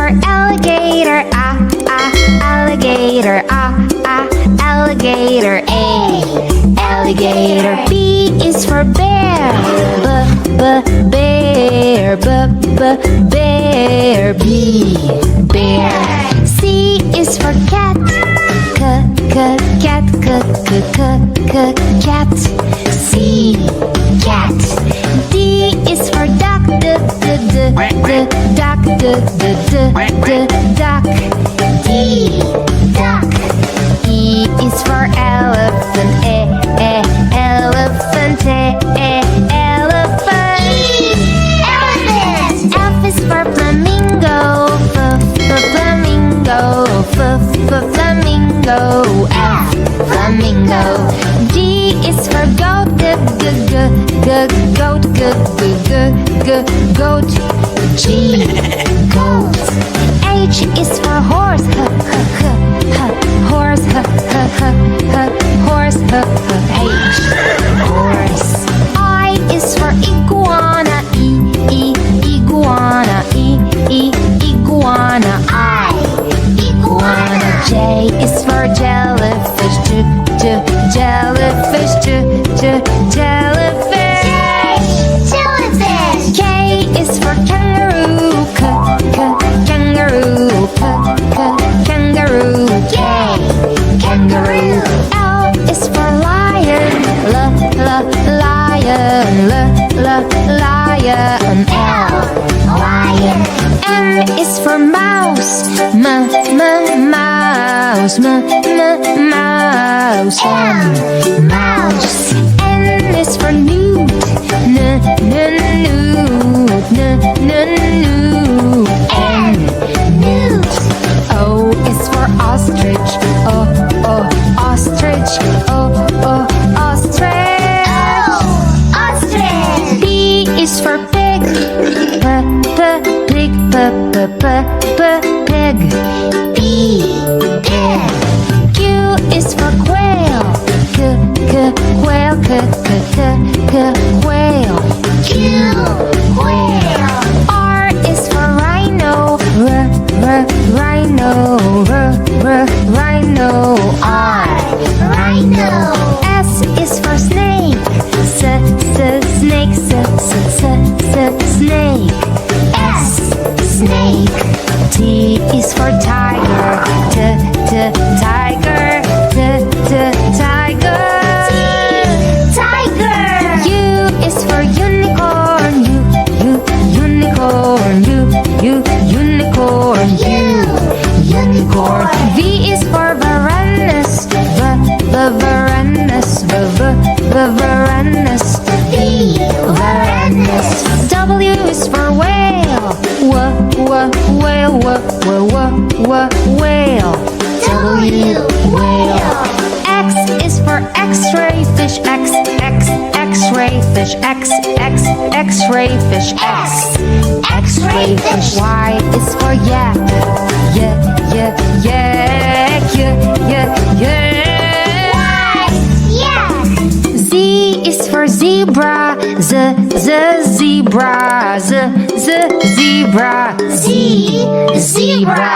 for alligator, alligator, alligator. A, alligator. B is for bear, bear, bear. B, bear. C is for cat, cat, cat. C, cat. D is for duck, duck. D, duck. E is for elephant, elephant, elephant. E, elephant. F is for flamingo, flamingo, flamingo. F, flamingo. G is for goat, goat, goat. G, goat. H is for horse, horse, horse. H, horse. I is for iguana, iguana, iguana. I, iguana. J is for jellyfish, jellyfish, jellyfish. Jellyfish. K is for kangaroo, kangaroo, kangaroo. K, kangaroo. L is for lion, lion, lion. L, lion. M is for mouse, mouse, mouse. M, mouse. N is for newt, newt. N, newt. O is for ostrich, ostrich, ostrich. Ostrich. P is for pig, pig. P, pig. Q is for quail, quail, quail. Q, quail. R is for rhino, rhino, rhino. R, rhino. S is for snake, snake, snake. S, snake. T is for tiger, tiger, tiger. Tiger. U is for unicorn, unicorn, unicorn. Unicorn. V is for varanus, varanus. V, varanus. W is for whale, whale, whale. W, whale. X is for X-ray fish, X-ray fish, X-ray fish. X, X-ray fish. Y is for yak, Z is for zebra, zebra. Z, zebra.